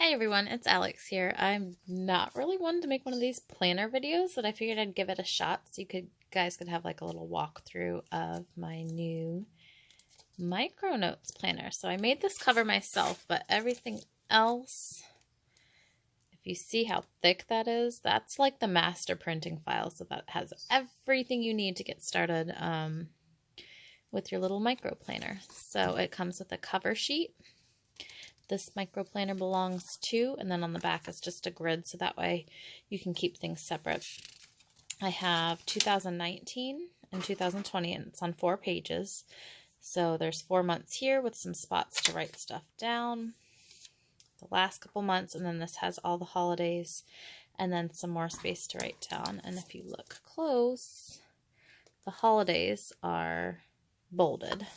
Hi everyone, it's Alex here. I'm not really one to make one of these planner videos, but I figured I'd give it a shot so you guys could have like a little walkthrough of my new micro notes planner. So I made this cover myself, but everything else, if you see how thick that is, that's like the master printing file. So that has everything you need to get started with your little micro planner. So it comes with a cover sheet. This micro planner belongs to, and then on the back is just a grid, so that way you can keep things separate. I have 2019 and 2020, and it's on 4 pages. So there's 4 months here with some spots to write stuff down. The last couple months, and then this has all the holidays, and then some more space to write down. And if you look close, the holidays are bolded.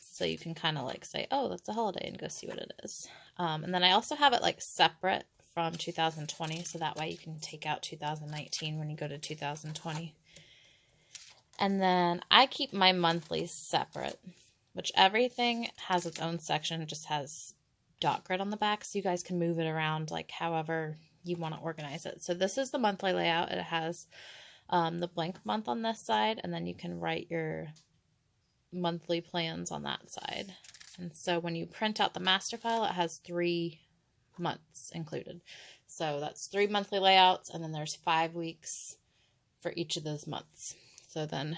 So you can kind of like say, oh, that's a holiday, and go see what it is. And then I also have it like separate from 2020. So that way you can take out 2019 when you go to 2020. And then I keep my monthlies separate, which everything has its own section. It just has dot grid on the back. So you guys can move it around like however you want to organize it. So this is the monthly layout. It has the blank month on this side, and then you can write your monthly plans on that side. And so when you print out the master file, it has 3 months included. So that's 3 monthly layouts, and then there's 5 weeks for each of those months. So then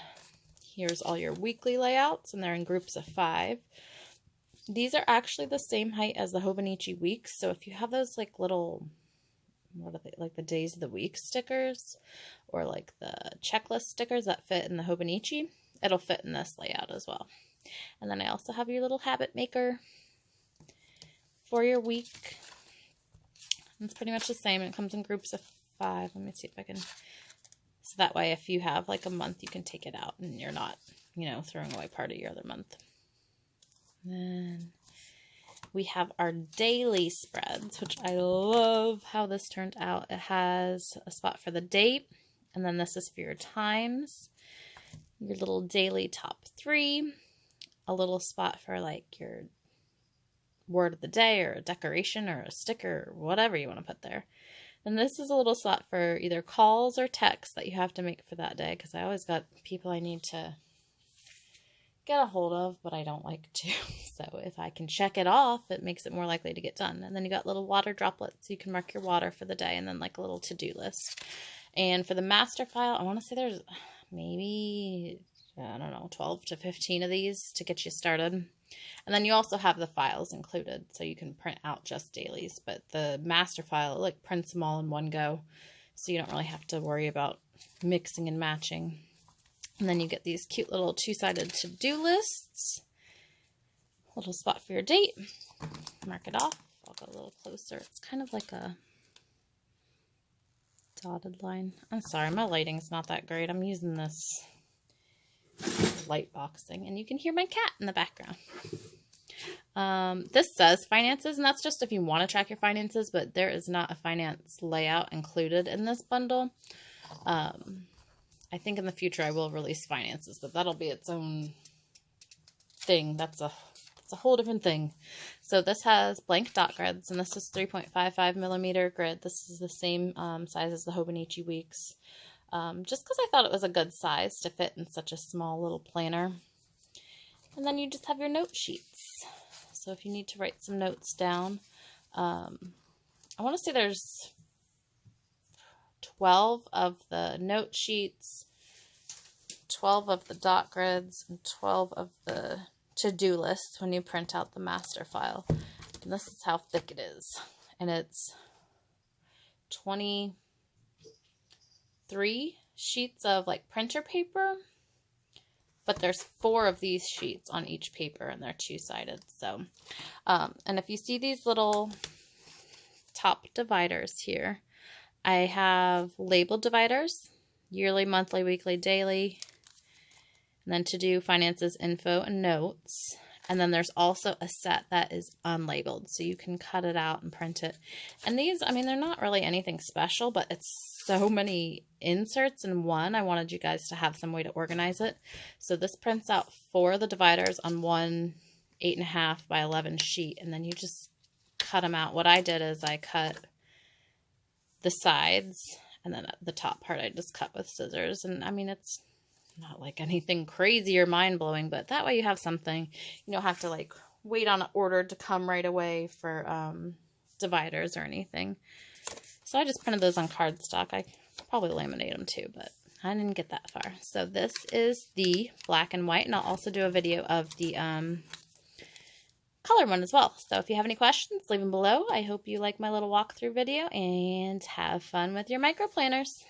here's all your weekly layouts, and they're in groups of 5. These are actually the same height as the Hobonichi weeks. So if you have those like little, what are they, like the days of the week stickers, or like the checklist stickers that fit in the Hobonichi, it'll fit in this layout as well. And then I also have your little habit maker for your week. It's pretty much the same. It comes in groups of 5. Let me see if I can. So that way, if you have like a month, you can take it out and you're not, throwing away part of your other month. Then we have our daily spreads, which I love how this turned out. It has a spot for the date, and then this is for your times. Your little daily top 3, a little spot for like your word of the day or a decoration or a sticker or whatever you want to put there. And this is a little slot for either calls or texts that you have to make for that day, because I always got people I need to get a hold of, but I don't like to. So if I can check it off, it makes it more likely to get done. And then you got little water droplets, so you can mark your water for the day, and then like a little to-do list. And for the master file, I want to say there's maybe, I don't know, 12 to 15 of these to get you started. And then you also have the files included, so you can print out just dailies. But the master file, like, prints them all in one go, so you don't really have to worry about mixing and matching. And then you get these cute little 2-sided to-do lists. Little spot for your date. Mark it off. I'll go a little closer. It's kind of like a dotted line. I'm sorry, my lighting's not that great. I'm using this light box thing, and you can hear my cat in the background. This says finances, and that's just if you want to track your finances, but there is not a finance layout included in this bundle. I think in the future I will release finances, but that'll be its own thing. That's a whole different thing. So this has blank dot grids, and this is 3.55 millimeter grid. This is the same size as the Hobonichi weeks, just because I thought it was a good size to fit in such a small little planner. And then you just have your note sheets. So if you need to write some notes down, I want to say there's 12 of the note sheets, 12 of the dot grids, and 12 of the to-do lists when you print out the master file. And this is how thick it is. And it's 23 sheets of like printer paper, but there's 4 of these sheets on each paper, and they're 2-sided. So, and if you see these little top dividers here, I have labeled dividers, yearly, monthly, weekly, daily, and then to do finances, info, and notes. And then there's also a set that is unlabeled, so you can cut it out and print it. And these, I mean, they're not really anything special, but it's so many inserts in one. I wanted you guys to have some way to organize it. So this prints out 4 of the dividers on one 8.5 by 11 sheet, and then you just cut them out. What I did is I cut the sides, and then the top part I just cut with scissors. And I mean, it's not like anything crazy or mind-blowing, but that way you have something. You don't have to like wait on an order to come right away for dividers or anything. So I just printed those on cardstock. I probably laminate them too, but I didn't get that far. So this is the black and white, and I'll also do a video of the color one as well. So if you have any questions, leave them below. I hope you like my little walkthrough video, and have fun with your micro planners.